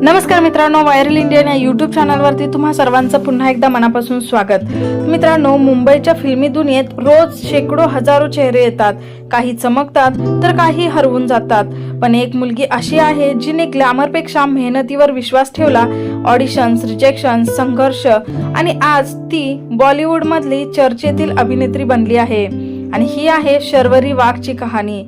नमस्कार मित्रांनो, viral Indian या यूट्यूब चॅनलवरती तुम्हा सर्वांचं पुन्हा एकदा मनापासून स्वागत। मित्रांनो, मुंबईच्या फिल्मी दुनियेत रोज शेकडो हजारो चेहरे येतात। काही चमकतात तर काही हरवून जातात, पण एक मुलगी अशी आहे जिने ग्लॅमरपेक्षा मेहनतीवर विश्वास ठेवला। ऑडिशन्स, रिजेक्शन्स, संघर्ष आणि आज ती बॉलिवूड मधली चर्चेतील अभिनेत्री बनली आहे आणि ही आहे शर्वरी वाघची कहाणी।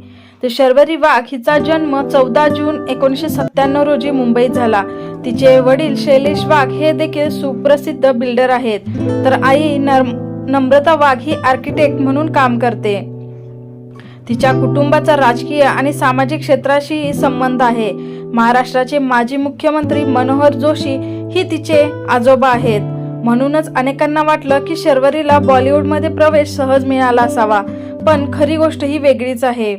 शर्वरी वाघ हिचा जन्म 14 जून 1997 रोजी मुंबईत झाला। तिचे वडील शैलेश वाघ हे देखील सुप्रसिद्ध बिल्डर आहेत, तर आई नम्रता वाघ ही आर्किटेक्ट म्हणून काम करते। तिच्या कुटुंबाचा राजकीय आणि सामाजिक क्षेत्राशी संबंध आहे। महाराष्ट्राचे माजी मुख्यमंत्री मनोहर जोशी ही तिचे आजोबा आहेत। म्हणूनच अनेकांना वाटलं की शर्वरीला बॉलिवूडमध्ये प्रवेश सहज मिळाला असावा, पण खरी गोष्ट ही वेगळीच आहे।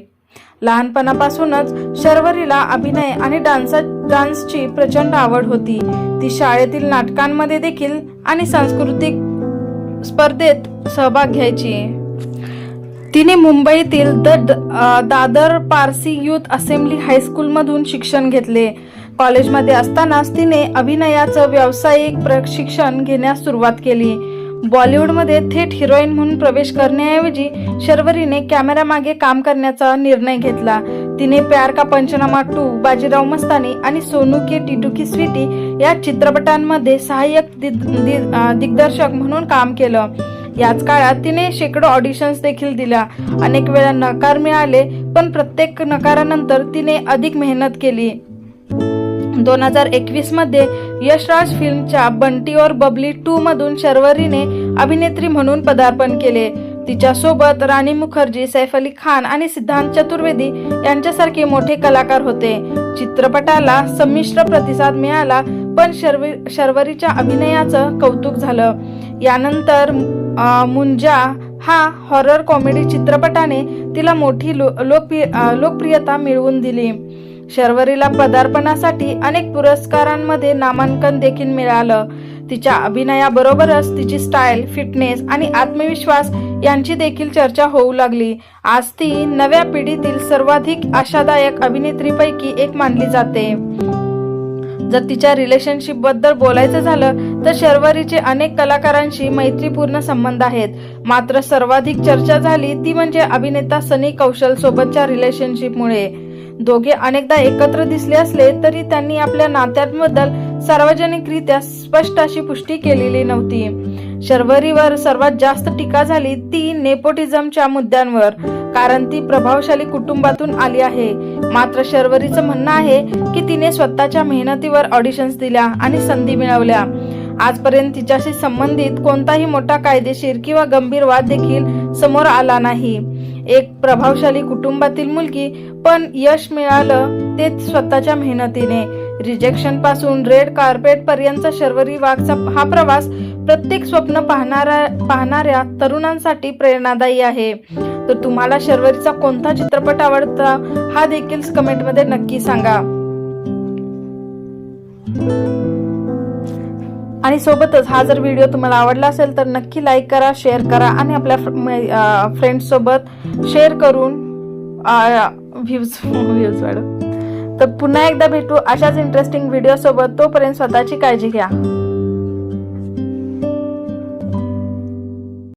लहानपणापासूनच शर्वरीला अभिनय आणि डान्सची प्रचंड आवड होती। ती शाळेतील नाटकांमध्ये देखील आणि सांस्कृतिक स्पर्धेत सहभाग घ्यायची। तिने मुंबईतील Dadar Parsi youth assembly high school मधून शिक्षण घेतले। कॉलेजमध्ये असतानाच तिने अभिनयाचं व्यावसायिक प्रशिक्षण घेण्यास सुरुवात केली। बॉलिवूडमध्ये थेट हिरोईन म्हणून प्रवेश करण्याऐवजी शर्वरीने कॅमेरामागे काम करण्याचा निर्णय घेतला। तिने प्यार का पंचनामा 2, बाजीराव मस्तानी आणि सोनू के टिटू की स्वीटी या चित्रपटांमध्ये सहाय्यक दिग्दर्शक म्हणून काम केलं। याच काळात तिने शेकडो ऑडिशन्स देखील दिल्या। अनेक वेळा नकार मिळाले, पण प्रत्येक नकारानंतर तिने अधिक मेहनत केली। 2021 मध्ये यशराज फिल्मच्या बंटी और बबली 2 मधून शर्वरीने अभिनेत्री म्हणून पदार्पण केले। तिच्या सोबत राणी मुखर्जी, सैफ अली खान आणि सिद्धांत चतुर्वेदी यांच्यासारखे मोठे कलाकार होते। चित्रपटाला संमिश्र प्रतिसाद मिळाला, पण शर्वरीच्या अभिनयाचं कौतुक झालं। यानंतर मुंजा हा हॉरर कॉमेडी चित्रपटाने तिला मोठी लोकप्रियता मिळवून दिली। शर्वरीला पदार्पणासाठी अनेक पुरस्कारांमध्ये नामांकन देखील मिळालं। तिच्या अभिनयाबरोबरच तिची स्टाईल, फिटनेस आणि आत्मविश्वास यांची देखील चर्चा होऊ लागली। आज ती नव्या पिढीतील सर्वाधिक आशादायक अभिनेत्रीपैकी एक मानली जाते। जर तिच्या रिलेशनशिप बद्दल बोलायचं झालं तर शर्वरीचे अनेक कलाकारांशी मैत्रीपूर्ण संबंध आहेत, मात्र सर्वाधिक चर्चा झाली ती म्हणजे अभिनेता सनी कौशल सोबतच्या रिलेशनशिपमुळे। दोघे अनेकदा एकत्र दिसले असले तरी त्यांनी आपल्या नात्यांबद्दल सार्वजनिकरित्या स्पष्ट अशी पुष्टी केलेली नव्हती। शर्वरीवर सर्वात जास्त टीका झाली ती नेपोटिझमच्या मुद्द्यांवर, कारण ती प्रभावशाली कुटुंबातून आली आहे। मात्र शर्वरीचं म्हणणं आहे की तिने स्वतःच्या मेहनतीवर ऑडिशन्स दिल्या आणि संधी मिळवल्या। आजपर्यंत तिच्याशी संबंधित कोणताही मोठा कायदेशीर किंवा गंभीर वाद देखील समोर आला नाही। एक प्रभावशाली कुटुंबातील मुलगी, पण यश मिळालं ते स्वतःच्या मेहनतीने। रिजेक्शन पासून रेड कार्पेट पर्यंत शर्वरी वाघचा हा प्रवास प्रत्येक स्वप्न पाहणाऱ्या तरुणांसाठी प्रेरणादायी आहे। तर तुम्हाला शर्वरीचा कोणता चित्रपट आवडता हा देखील कमेंटमध्ये नक्की सांगा। आणि सोबतच हा जर व्हिडिओ तुम्हाला आवडला असेल तर नक्की लाईक करा, शेअर करा आणि आपल्या फ्रेंड्स सोबत शेअर करून व्ह्यूज वाढवा। तर पुन्हा एकदा भेटू अशाच इंटरेस्टिंग व्हिडिओ सोबत। तोपर्यंत स्वतःची काळजी घ्या।